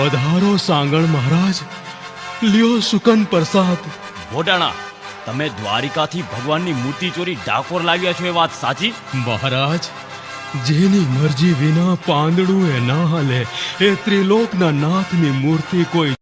પધારો સાંગણ મહારાજ, લ્યો સુકન પ્રસાદ. ભોડાણા, તમે દ્વારિકાથી ભગવાનની મૂર્તિ ચોરી ડાકોર લાવ્યા છો એ વાત સાચી? મહારાજ, જેની મરજી વિના પાંદડું એ ના હાલે, એ ત્રિલોકના નાથની મૂર્તિ કોઈ